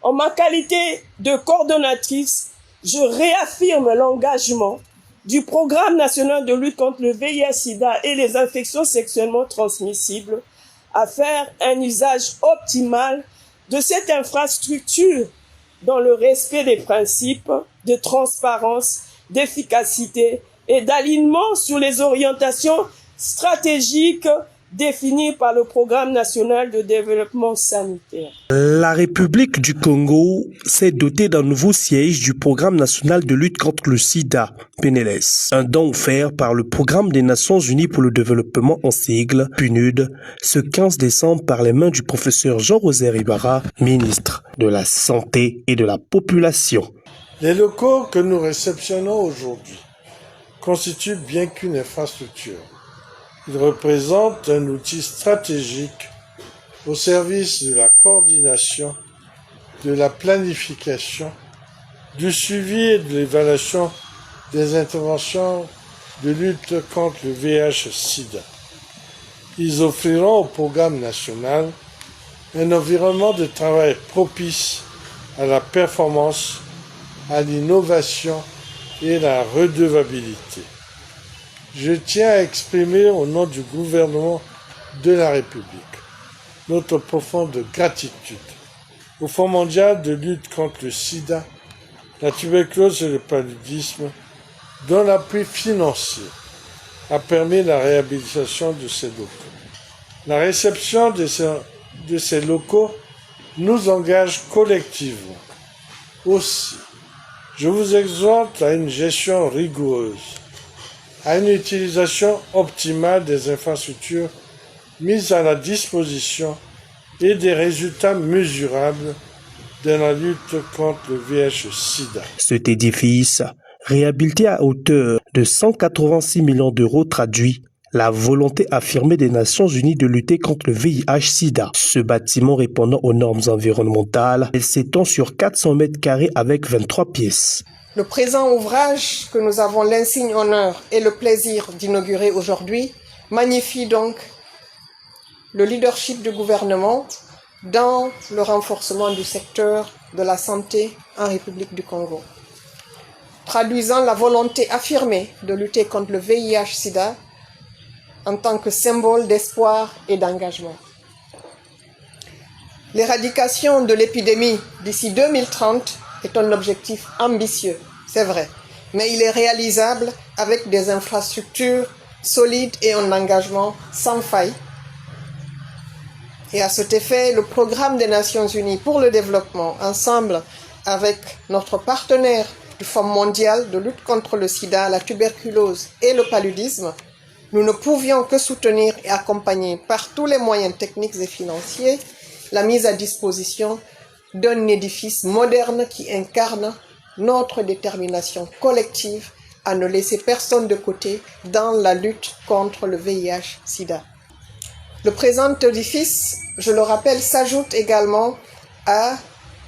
En ma qualité de coordonnatrice, je réaffirme l'engagement du Programme national de lutte contre le VIH-Sida et les infections sexuellement transmissibles à faire un usage optimal de cette infrastructure dans le respect des principes de transparence, d'efficacité et d'alignement sur les orientations stratégiques définies par le Programme national de développement sanitaire. La République du Congo s'est dotée d'un nouveau siège du Programme national de lutte contre le sida, PNLS. Un don offert par le Programme des Nations Unies pour le développement en sigle, PNUD, ce 15 décembre par les mains du professeur Jean-Rosaire Ibarra, ministre de la Santé et de la Population. Les locaux que nous réceptionnons aujourd'hui constituent bien qu'une infrastructure. Ils représentent un outil stratégique au service de la coordination, de la planification, du suivi et de l'évaluation des interventions de lutte contre le VIH-Sida. Ils offriront au programme national un environnement de travail propice à la performance, à l'innovation et à la redevabilité. Je tiens à exprimer au nom du gouvernement de la République notre profonde gratitude au Fonds mondial de lutte contre le sida, la tuberculose et le paludisme, dont l'appui financier a permis la réhabilitation de ces locaux. La réception de ces locaux nous engage collectivement. Aussi, je vous exhorte à une gestion rigoureuse, à une utilisation optimale des infrastructures mises à la disposition et des résultats mesurables dans la lutte contre le VIH-Sida. Cet édifice, réhabilité à hauteur de 186 millions d'euros, traduit la volonté affirmée des Nations Unies de lutter contre le VIH-Sida. Ce bâtiment répondant aux normes environnementales, il s'étend sur 400 mètres carrés avec 23 pièces. Le présent ouvrage que nous avons l'insigne honneur et le plaisir d'inaugurer aujourd'hui magnifie donc le leadership du gouvernement dans le renforcement du secteur de la santé en République du Congo, traduisant la volonté affirmée de lutter contre le VIH-Sida en tant que symbole d'espoir et d'engagement. L'éradication de l'épidémie d'ici 2030 est un objectif ambitieux, c'est vrai, mais il est réalisable avec des infrastructures solides et un engagement sans faille. Et à cet effet, le Programme des Nations Unies pour le développement, ensemble avec notre partenaire du Fonds mondial de lutte contre le sida, la tuberculose et le paludisme, nous ne pouvions que soutenir et accompagner par tous les moyens techniques et financiers la mise à disposition d'un édifice moderne qui incarne notre détermination collective à ne laisser personne de côté dans la lutte contre le VIH-Sida. Le présent édifice, je le rappelle, s'ajoute également à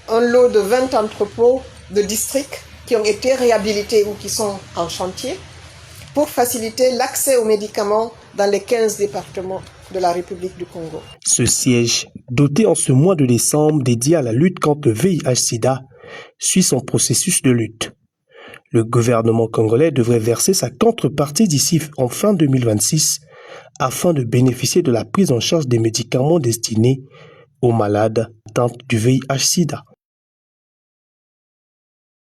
un lot de 20 entrepôts de districts qui ont été réhabilités ou qui sont en chantier pour faciliter l'accès aux médicaments dans les 15 départements de la République du Congo. Ce siège, doté en ce mois de décembre dédié à la lutte contre le VIH-Sida, suit son processus de lutte. Le gouvernement congolais devrait verser sa contrepartie d'ici en fin 2026 afin de bénéficier de la prise en charge des médicaments destinés aux malades atteints du VIH-Sida.